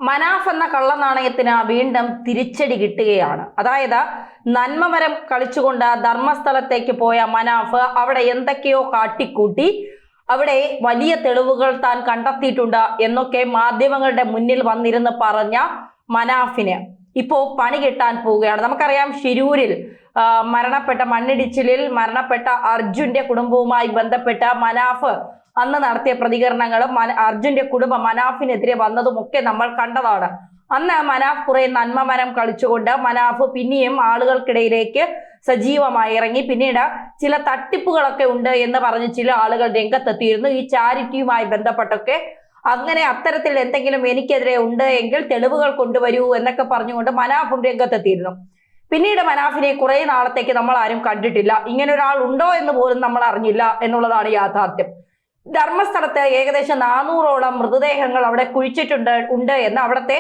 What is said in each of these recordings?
മനാഫ് എന്ന കള്ളനാണയത്തിന് വീണ്ടും തിരിച്ചടി കിട്ടുകയാണ്. അതായത് നന്മമരം കളിച്ചുകൊണ്ട് ധർമ്മസ്ഥലത്തേക്ക് പോയ മനാഫ് അവിടെ എന്തൊക്കെയോ കാട്ടിക്കൂട്ടി അവിടെ വലിയ തെളിവുകൾ താൻ കണ്ടെത്തിയിട്ടുണ്ട് എന്നൊക്കെ മാധ്യമങ്ങളുടെ മുന്നിൽ വന്നിരുന്ന് പറഞ്ഞ മനാഫിന് ഇപ്പോ പണി കിട്ടാൻ പോവുകയാണ്. നമുക്കറിയാം, ശിരൂരിൽ മരണപ്പെട്ട മണ്ണിടിച്ചിലിൽ മരണപ്പെട്ട അർജുന്റെ കുടുംബവുമായി ബന്ധപ്പെട്ട മനാഫ് അന്ന് നടത്തിയ പ്രതികരണങ്ങളും അർജുന്റെ കുടുംബം മനാഫിനെതിരെ വന്നതും ഒക്കെ നമ്മൾ കണ്ടതാണ്. അന്ന് മനാഫ് കുറെ നന്മമരം കളിച്ചുകൊണ്ട് മനാഫ് പിന്നെയും ആളുകൾക്കിടയിലേക്ക് സജീവമായി ഇറങ്ങി. പിന്നീട് ചില തട്ടിപ്പുകളൊക്കെ ഉണ്ട് എന്ന് പറഞ്ഞ് ചില ആളുകൾ രംഗത്തെത്തിയിരുന്നു ഈ ചാരിറ്റിയുമായി ബന്ധപ്പെട്ടൊക്കെ. അങ്ങനെ അത്തരത്തിൽ എന്തെങ്കിലും എനിക്കെതിരെ ഉണ്ട് എങ്കിൽ തെളിവുകൾ കൊണ്ടുവരൂ എന്നൊക്കെ പറഞ്ഞുകൊണ്ട് മനാഫും രംഗത്തെത്തിയിരുന്നു. പിന്നീട് മനാഫിനെ കുറെ നാളത്തേക്ക് നമ്മൾ ആരും കണ്ടിട്ടില്ല. ഇങ്ങനെ ഒരാൾ ഉണ്ടോ എന്ന് പോലും നമ്മൾ അറിഞ്ഞില്ല എന്നുള്ളതാണ് യാഥാർത്ഥ്യം. ധർമ്മസ്ഥലത്ത് ഏകദേശം 400ഓളം മൃതദേഹങ്ങൾ അവിടെ കുഴിച്ചിട്ടുണ്ട് എന്ന് അവിടുത്തെ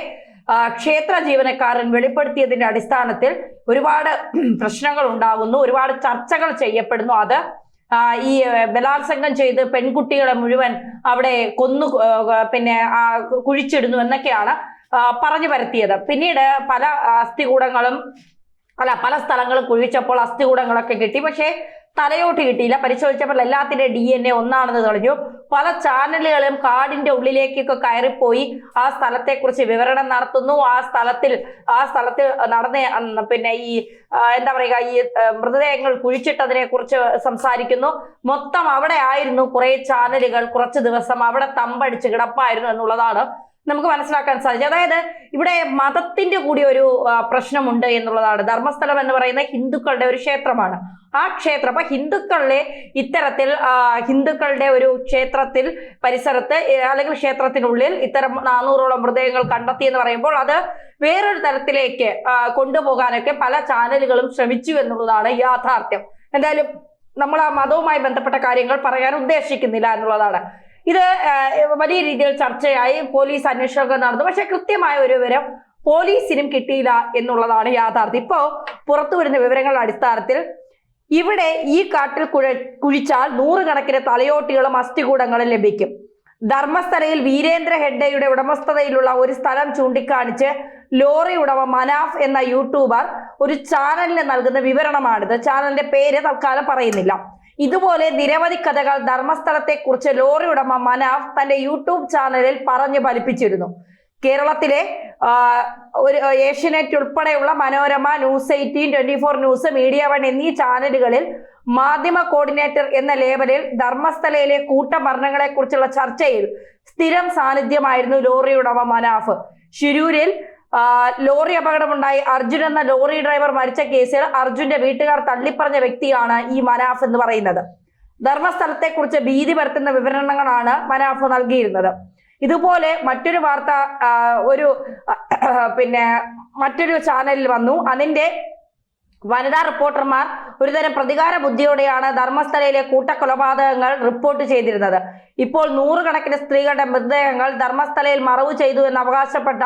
ക്ഷേത്ര ജീവനക്കാരൻ വെളിപ്പെടുത്തിയതിന്റെ അടിസ്ഥാനത്തിൽ ഒരുപാട് പ്രശ്നങ്ങൾ ഉണ്ടാകുന്നു, ഒരുപാട് ചർച്ചകൾ ചെയ്യപ്പെടുന്നു. അത് ഈ ബലാത്സംഗം ചെയ്ത് പെൺകുട്ടികളെ മുഴുവൻ അവിടെ കുഴിച്ചിടുന്നു എന്നൊക്കെയാണ് പറഞ്ഞു വരുത്തിയത്. പിന്നീട് പല പല സ്ഥലങ്ങളും കുഴിച്ചപ്പോൾ അസ്ഥികൂടങ്ങളൊക്കെ കിട്ടി, പക്ഷേ തലയോട്ട് കിട്ടിയില്ല. പരിശോധിച്ചപ്പോൾ എല്ലാത്തിന്റെ DNA ഒന്നാണെന്ന് തെളിഞ്ഞു. പല ചാനലുകളും കാടിന്റെ ഉള്ളിലേക്കൊക്കെ കയറിപ്പോയി ആ സ്ഥലത്തെക്കുറിച്ച് വിവരണം നടത്തുന്നു. ആ സ്ഥലത്തിൽ നടന്ന ഈ എന്താ പറയുക, ഈ മൃതദേഹങ്ങൾ കുഴിച്ചിട്ടതിനെ കുറിച്ച് സംസാരിക്കുന്നു. മൊത്തം അവിടെ ആയിരുന്നു കുറെ ചാനലുകൾ കുറച്ച് ദിവസം അവിടെ തമ്പടിച്ച് കിടപ്പായിരുന്നു എന്നുള്ളതാണ് നമുക്ക് മനസ്സിലാക്കാൻ സാധിച്ചത്. അതായത് ഇവിടെ മതത്തിന്റെ കൂടി ഒരു പ്രശ്നമുണ്ട് എന്നുള്ളതാണ്. ധർമ്മസ്ഥലം എന്ന് പറയുന്നത് ഹിന്ദുക്കളുടെ ഒരു ക്ഷേത്രമാണ്. ആ ക്ഷേത്രം അപ്പൊ ഇത്തരത്തിൽ ഹിന്ദുക്കളുടെ ഒരു ക്ഷേത്രത്തിൽ പരിസരത്ത് അല്ലെങ്കിൽ ക്ഷേത്രത്തിനുള്ളിൽ ഇത്തരം 400ഓളം മൃതദേഹങ്ങൾ കണ്ടെത്തി എന്ന് പറയുമ്പോൾ അത് വേറൊരു തരത്തിലേക്ക് കൊണ്ടുപോകാനൊക്കെ പല ചാനലുകളും ശ്രമിച്ചു എന്നുള്ളതാണ് യാഥാർത്ഥ്യം. എന്തായാലും നമ്മൾ ആ മതവുമായി ബന്ധപ്പെട്ട കാര്യങ്ങൾ പറയാൻ ഉദ്ദേശിക്കുന്നില്ല എന്നുള്ളതാണ്. ഇത് വലിയ രീതിയിൽ ചർച്ചയായി, പോലീസ് അന്വേഷണമൊക്കെ നടന്നു. പക്ഷെ കൃത്യമായ ഒരു വിവരം പോലീസിനും കിട്ടിയില്ല എന്നുള്ളതാണ് യാഥാർത്ഥ്യം. ഇപ്പോ പുറത്തു വരുന്ന വിവരങ്ങളുടെ അടിസ്ഥാനത്തിൽ ഇവിടെ ഈ കാട്ടിൽ കുഴിച്ചാൽ 100 കണക്കിന് തലയോട്ടികളും അസ്ഥികൂടങ്ങളും ലഭിക്കും. ധർമ്മസ്ഥലയിൽ വീരേന്ദ്ര ഹെഡ്ഡയുടെ ഉടമസ്ഥതയിലുള്ള ഒരു സ്ഥലം ചൂണ്ടിക്കാണിച്ച് ലോറി ഉടമ മനാഫ് എന്ന യൂട്യൂബർ ഒരു ചാനലിന് നൽകുന്ന വിവരണമാണിത്. ചാനലിന്റെ പേര് തൽക്കാലം പറയുന്നില്ല. ഇതുപോലെ നിരവധി കഥകൾ ധർമ്മസ്ഥലത്തെ കുറിച്ച് ലോറി ഉടമ മനാഫ് തന്റെ യൂട്യൂബ് ചാനലിൽ പറഞ്ഞു ഫലിപ്പിച്ചിരുന്നു. കേരളത്തിലെ ഒരു ഏഷ്യനെറ്റ് ഉൾപ്പെടെയുള്ള മനോരമ, ന്യൂസ് 18, 24 ന്യൂസ്, മീഡിയ 1 എന്നീ ചാനലുകളിൽ മാധ്യമ കോർഡിനേറ്റർ എന്ന ലേബലിൽ ധർമ്മസ്ഥലയിലെ കൂട്ടമരണങ്ങളെ കുറിച്ചുള്ള ചർച്ചയിൽ സ്ഥിരം സാന്നിധ്യമായിരുന്നു ലോറി ഉടമ മനാഫ്. ശിരൂരിൽ ലോറി അപകടമുണ്ടായി അർജുൻ എന്ന ലോറി ഡ്രൈവർ മരിച്ച കേസിൽ അർജുന്റെ വീട്ടുകാർ തള്ളിപ്പറഞ്ഞ വ്യക്തിയാണ് ഈ മനാഫ് എന്ന് പറയുന്നത്. ധർമ്മസ്ഥലത്തെ കുറിച്ച് ഭീതി പരത്തുന്ന വിവരണങ്ങളാണ് മനാഫ് നൽകിയിരുന്നത്. ഇതുപോലെ മറ്റൊരു വാർത്ത മറ്റൊരു ചാനലിൽ വന്നു. അതിന്റെ വനിതാ റിപ്പോർട്ടർമാർ ഒരുതരം പ്രതികാര ബുദ്ധിയോടെയാണ് ധർമ്മസ്ഥലയിലെ കൂട്ടക്കൊലപാതകങ്ങൾ റിപ്പോർട്ട് ചെയ്തിരുന്നത്. ഇപ്പോൾ 100 കണക്കിന് സ്ത്രീകളുടെ മൃതദേഹങ്ങൾ ധർമ്മസ്ഥലയിൽ മറവ് ചെയ്തു എന്ന് അവകാശപ്പെട്ട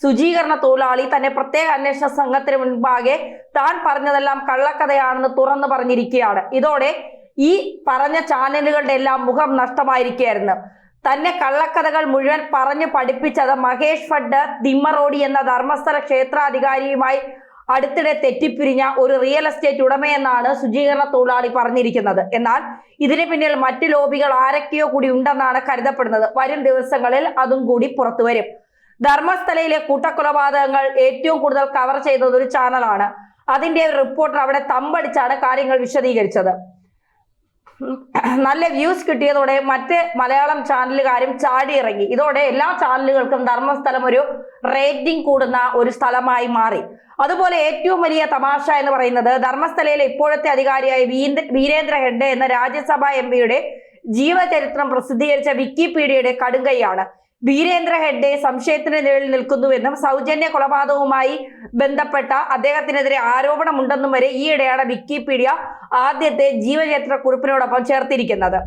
ശുചീകരണ തൊഴിലാളി തന്നെ പ്രത്യേക അന്വേഷണ സംഘത്തിന് മുൻപാകെ താൻ പറഞ്ഞതെല്ലാം കള്ളക്കഥയാണെന്ന് തുറന്നു പറഞ്ഞിരിക്കുകയാണ്. ഇതോടെ ഈ പറഞ്ഞ ചാനലുകളുടെ എല്ലാം മുഖം നഷ്ടമായിരിക്കുകയായിരുന്നു. തന്നെ കള്ളക്കഥകൾ മുഴുവൻ പറഞ്ഞു പഠിപ്പിച്ചത് മഹേഷ് ഫഡ് തിമ്മറോഡി എന്ന ധർമ്മസ്ഥല ക്ഷേത്രാധികാരിയുമായി അടുത്തിടെ തെറ്റിപ്പിരിഞ്ഞ ഒരു റിയൽ എസ്റ്റേറ്റ് ഉടമയെന്നാണ് ശുചീകരണ തൊഴിലാളി പറഞ്ഞിരിക്കുന്നത്. എന്നാൽ ഇതിന് പിന്നിൽ മറ്റു ലോബികൾ ആരൊക്കെയോ കൂടി ഉണ്ടെന്നാണ് കരുതപ്പെടുന്നത്. വരും ദിവസങ്ങളിൽ അതും കൂടി പുറത്തു വരും. ധർമ്മസ്ഥലയിലെ കൂട്ടക്കൊലപാതകങ്ങൾ ഏറ്റവും കൂടുതൽ കവർ ചെയ്തത് ഒരു ചാനലാണ്. അതിന്റെ റിപ്പോർട്ടർ അവിടെ തമ്പടിച്ചാണ് കാര്യങ്ങൾ വിശദീകരിച്ചത്. നല്ല വ്യൂസ് കിട്ടിയതോടെ മറ്റ് മലയാളം ചാനലുകാരും ചാടിയിറങ്ങി. ഇതോടെ എല്ലാ ചാനലുകൾക്കും ധർമ്മസ്ഥലം ഒരു റേറ്റിംഗ് കൂടുന്ന ഒരു സ്ഥലമായി മാറി. അതുപോലെ ഏറ്റവും വലിയ തമാശ എന്ന് പറയുന്നത് ധർമ്മസ്ഥലയിലെ ഇപ്പോഴത്തെ അധികാരിയായ വീരേന്ദ്ര ഹെഡ്ഡെ എന്ന രാജ്യസഭാ MP ജീവചരിത്രം പ്രസിദ്ധീകരിച്ച വിക്കിപീഡിയയുടെ കടുങ്കൈയാണ്. വീരേന്ദ്ര ഹെഡ്ഡെ സംശയത്തിന് നിഴലിൽ നിൽക്കുന്നുവെന്നും സൗജന്യ കൊലപാതകവുമായി ബന്ധപ്പെട്ട അദ്ദേഹത്തിനെതിരെ ആരോപണമുണ്ടെന്നും വരെ ഈയിടെയാണ് വിക്കിപീഡിയ ആദ്യത്തെ ജീവചരിത്ര കുറിപ്പിനോടൊപ്പം ചേർത്തിരിക്കുന്നത്.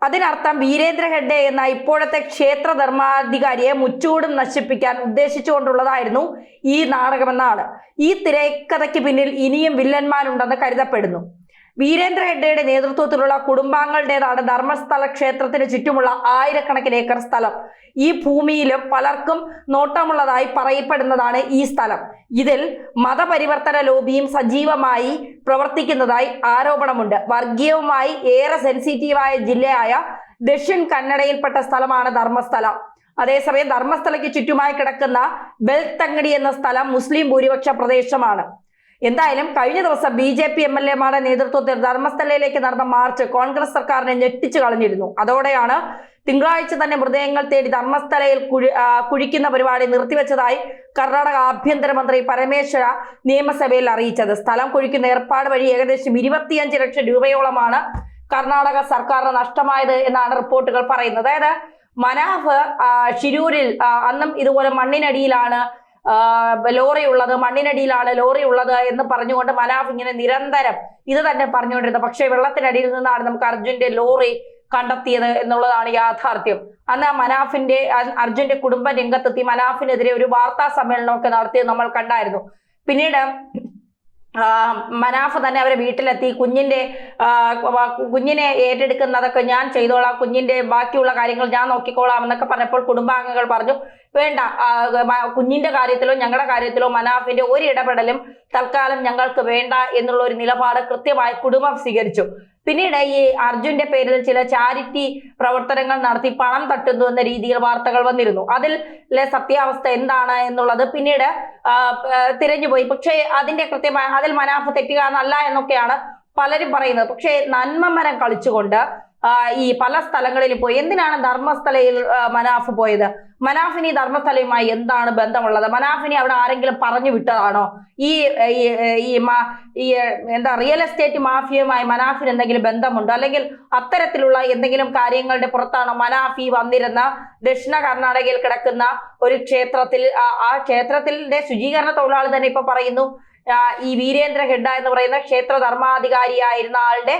അതിനർത്ഥം വീരേന്ദ്ര ഹെഡ്ഡെ എന്ന ഇപ്പോഴത്തെ ക്ഷേത്ര ധർമാധികാരിയെ മുച്ചൂടും നശിപ്പിക്കാൻ ഉദ്ദേശിച്ചുകൊണ്ടുള്ളതായിരുന്നു ഈ നാടകമെന്നാണ്. ഈ തിരക്കഥയ്ക്ക് പിന്നിൽ ഇനിയും വില്ലന്മാരുണ്ടെന്ന് കരുതപ്പെടുന്നു. വീരേന്ദ്ര ഹെഗ്ഡെയുടെ നേതൃത്വത്തിലുള്ള കുടുംബാംഗങ്ങളുടേതാണ് ധർമ്മസ്ഥല ക്ഷേത്രത്തിന് ചുറ്റുമുള്ള ആയിരക്കണക്കിന് ഏക്കർ സ്ഥലം. ഈ ഭൂമിയിലും പലർക്കും നോട്ടമുള്ളതായി പറയപ്പെടുന്നതാണ് ഈ സ്ഥലം. ഇതിൽ മതപരിവർത്തന ലോബിയും സജീവമായി പ്രവർത്തിക്കുന്നതായി ആരോപണമുണ്ട്. വർഗീയവുമായി ഏറെ സെൻസിറ്റീവായ ജില്ലയായ ദക്ഷിൺ കന്നഡയിൽപ്പെട്ട സ്ഥലമാണ് ധർമ്മസ്ഥലം. അതേസമയം ധർമ്മസ്ഥലയ്ക്ക് ചുറ്റുമായി കിടക്കുന്ന ബെൽത്തങ്ങടി എന്ന സ്ഥലം മുസ്ലിം ഭൂരിപക്ഷ പ്രദേശമാണ്. എന്തായാലും കഴിഞ്ഞ ദിവസം BJP MLA-മാരുടെ നേതൃത്വത്തിൽ ധർമ്മസ്ഥലയിലേക്ക് നടന്ന മാർച്ച് കോൺഗ്രസ് സർക്കാരിനെ ഞെട്ടിച്ചു കളഞ്ഞിരുന്നു. അതോടെയാണ് തിങ്കളാഴ്ച തന്നെ മൃതദേഹങ്ങൾ തേടി ധർമ്മസ്ഥലയിൽ കുഴിക്കുന്ന പരിപാടി നിർത്തിവെച്ചതായി കർണാടക ആഭ്യന്തരമന്ത്രി പരമേശ്വര നിയമസഭയിൽ അറിയിച്ചത്. സ്ഥലം കുഴിക്കുന്ന ഏർപ്പാട് വഴി ഏകദേശം 25 ലക്ഷം രൂപയോളമാണ് കർണാടക സർക്കാരിന് നഷ്ടമായത് എന്നാണ് റിപ്പോർട്ടുകൾ പറയുന്നത്. അതായത് മനാഫ് ഷിരൂരിൽ അന്നും ഇതുപോലെ മണ്ണിനടിയിലാണ് ലോറി ഉള്ളത് എന്ന് പറഞ്ഞുകൊണ്ട് മനാഫ് ഇങ്ങനെ നിരന്തരം ഇത് തന്നെ പറഞ്ഞുകൊണ്ടിരുന്നത്. പക്ഷേ വെള്ളത്തിനടിയിൽ നിന്നാണ് നമുക്ക് അർജുന്റെ ലോറി കണ്ടെത്തിയത് എന്നുള്ളതാണ് യാഥാർത്ഥ്യം. അന്ന് അർജുന്റെ കുടുംബം രംഗത്തെത്തി മനാഫിനെതിരെ ഒരു വാർത്താ സമ്മേളനമൊക്കെ നടത്തിയത് നമ്മൾ കണ്ടായിരുന്നു. പിന്നീട് മനാഫ് തന്നെ അവരെ വീട്ടിലെത്തി കുഞ്ഞിനെ ഏറ്റെടുക്കുന്നതൊക്കെ ഞാൻ ചെയ്തോളാം, കുഞ്ഞിന്റെ ബാക്കിയുള്ള കാര്യങ്ങൾ ഞാൻ നോക്കിക്കോളാം എന്നൊക്കെ പറഞ്ഞപ്പോൾ കുടുംബാംഗങ്ങൾ പറഞ്ഞു, വേണ്ട, കുഞ്ഞിന്റെ കാര്യത്തിലോ ഞങ്ങളുടെ കാര്യത്തിലോ മനാഫിന്റെ ഒരു ഇടപെടലും തൽക്കാലം ഞങ്ങൾക്ക് വേണ്ട എന്നുള്ള ഒരു നിലപാട് കൃത്യമായി കുടുംബം സ്വീകരിച്ചു. പിന്നീട് ഈ അർജുന്റെ പേരിൽ ചില ചാരിറ്റി പ്രവർത്തനങ്ങൾ നടത്തി പണം തട്ടുന്നു എന്ന രീതിയിൽ വാർത്തകൾ വന്നിരുന്നു. അതിലെ സത്യാവസ്ഥ എന്താണ് എന്നുള്ളത് പിന്നീട് തിരഞ്ഞുപോയി. പക്ഷേ അതിൽ മനാഫ് തെറ്റുകാരനല്ല എന്നൊക്കെയാണ് പലരും പറയുന്നത്. പക്ഷേ നന്മമരം കളിച്ചുകൊണ്ട് ഈ പല സ്ഥലങ്ങളിൽ പോയി. എന്തിനാണ് ധർമ്മസ്ഥലയിൽ മനാഫ് പോയത്? മനാഫിന് ഈ ധർമ്മസ്ഥലയുമായി എന്താണ് ബന്ധമുള്ളത്? മനാഫിനെ അവിടെ ആരെങ്കിലും പറഞ്ഞു വിട്ടതാണോ? റിയൽ എസ്റ്റേറ്റ് മാഫിയയുമായി മനാഫിന് എന്തെങ്കിലും ബന്ധമുണ്ടോ? അല്ലെങ്കിൽ അത്തരത്തിലുള്ള എന്തെങ്കിലും കാര്യങ്ങളുടെ പുറത്താണോ മനാഫ് ഈ വന്നിരുന്ന ദക്ഷിണ കർണാടകയിൽ കിടക്കുന്ന ഒരു ക്ഷേത്രത്തിൽ ആ ക്ഷേത്രത്തിന്റെ ശുചീകരണ തൊഴിലാളി തന്നെ ഇപ്പൊ പറയുന്നു ഈ വീരേന്ദ്ര ഹെഗ്ഡ എന്ന് പറയുന്ന ക്ഷേത്ര ധർമാധികാരിയായിരുന്ന ആളുടെ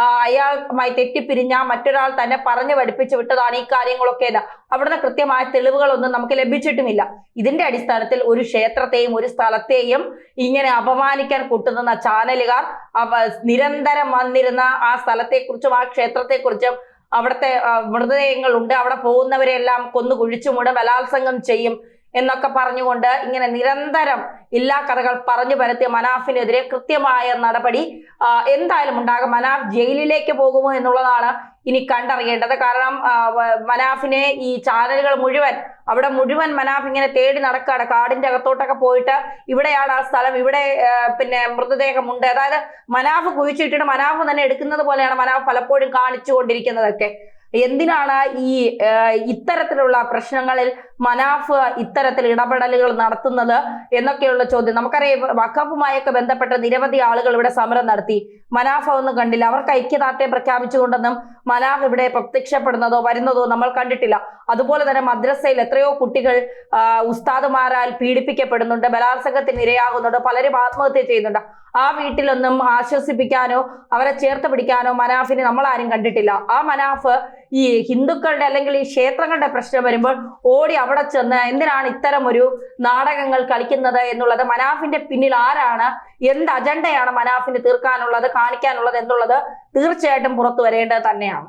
അയാളുമായി തെറ്റിപ്പിരിഞ്ഞ മറ്റൊരാൾ തന്നെ പറഞ്ഞു പഠിപ്പിച്ചു വിട്ടതാണ് ഈ കാര്യങ്ങളൊക്കെ. അവിടുന്ന് കൃത്യമായ തെളിവുകളൊന്നും നമുക്ക് ലഭിച്ചിട്ടുമില്ല. ഇതിന്റെ അടിസ്ഥാനത്തിൽ ഒരു ക്ഷേത്രത്തെയും ഒരു സ്ഥലത്തെയും ഇങ്ങനെ അപമാനിക്കാൻ കൂട്ടുന്ന ചാനലുകാർ നിരന്തരം വന്നിരുന്ന ആ സ്ഥലത്തെക്കുറിച്ചും ആ ക്ഷേത്രത്തെക്കുറിച്ചും അവിടുത്തെ മൃതദേഹങ്ങളുണ്ട്, അവിടെ പോകുന്നവരെല്ലാം കൊന്നു കുഴിച്ചു മൂടും, ബലാത്സംഗം ചെയ്യും എന്നൊക്കെ പറഞ്ഞുകൊണ്ട് ഇങ്ങനെ നിരന്തരം ഇല്ലാ കഥകൾ പറഞ്ഞു പരത്തിയ മനാഫിനെതിരെ കൃത്യമായ നടപടി എന്തായാലും ഉണ്ടാകും. മനാഫ് ജയിലിലേക്ക് പോകുമോ എന്നുള്ളതാണ് ഇനി കണ്ടറിയേണ്ടത്. കാരണം മനാഫിനെ ഈ ചാനലുകൾ മുഴുവൻ മനാഫ് ഇങ്ങനെ തേടി നടക്കുകയാണ്. കാടിന്റെ അകത്തോട്ടൊക്കെ പോയിട്ട് ഇവിടെയാണ് ആ സ്ഥലം, ഇവിടെ മൃതദേഹമുണ്ട്. അതായത് മനാഫ് കുഴിച്ചിട്ടിട്ട് മനാഫ് തന്നെ എടുക്കുന്നത് പോലെയാണ് മനാഫ് പലപ്പോഴും കാണിച്ചു കൊണ്ടിരിക്കുന്നതൊക്കെ. എന്തിനാണ് ഇത്തരത്തിലുള്ള പ്രശ്നങ്ങളിൽ മനാഫ് ഇത്തരത്തിൽ ഇടപെടലുകൾ നടത്തുന്നത് എന്നൊക്കെയുള്ള ചോദ്യം. നമുക്കറിയാം, വഖഫുമായൊക്കെ ബന്ധപ്പെട്ട നിരവധി ആളുകൾ ഇവിടെ സമരം നടത്തി. മനാഫ് ഒന്നും കണ്ടില്ല. അവർക്ക് ഐക്യദാർഢ്യം പ്രഖ്യാപിച്ചുകൊണ്ടൊന്നും മനാഫ് ഇവിടെ പ്രത്യക്ഷപ്പെടുന്നതോ വരുന്നതോ നമ്മൾ കണ്ടിട്ടില്ല. അതുപോലെ തന്നെ മദ്രസയിൽ എത്രയോ കുട്ടികൾ ഉസ്താദുമാരാൽ പീഡിപ്പിക്കപ്പെടുന്നുണ്ട്, ബലാത്സംഗത്തിന് ഇരയാകുന്നുണ്ട്, പലരും ആത്മഹത്യ ചെയ്യുന്നുണ്ട്. ആ വീട്ടിലൊന്നും ആശ്വസിപ്പിക്കാനോ അവരെ ചേർത്ത് പിടിക്കാനോ മനാഫിനെ നമ്മൾ ആരും കണ്ടിട്ടില്ല. ആ മനാഫ് ഈ ഹിന്ദുക്കളുടെ അല്ലെങ്കിൽ ഈ ക്ഷേത്രങ്ങളുടെ പ്രശ്നം വരുമ്പോൾ ഓടി അവിടെ ചെന്ന് എന്തിനാണ് ഇത്തരം ഒരു നാടകങ്ങൾ കളിക്കുന്നത് എന്നുള്ളത്, മനാഫിന്റെ പിന്നിൽ ആരാണ്, എന്ത് അജണ്ടയാണ് മനാഫിന് തീർക്കാനുള്ളത്, കാണിക്കാനുള്ളത് എന്നുള്ളത് തീർച്ചയായിട്ടും പുറത്തു വരേണ്ടത് തന്നെയാണ്.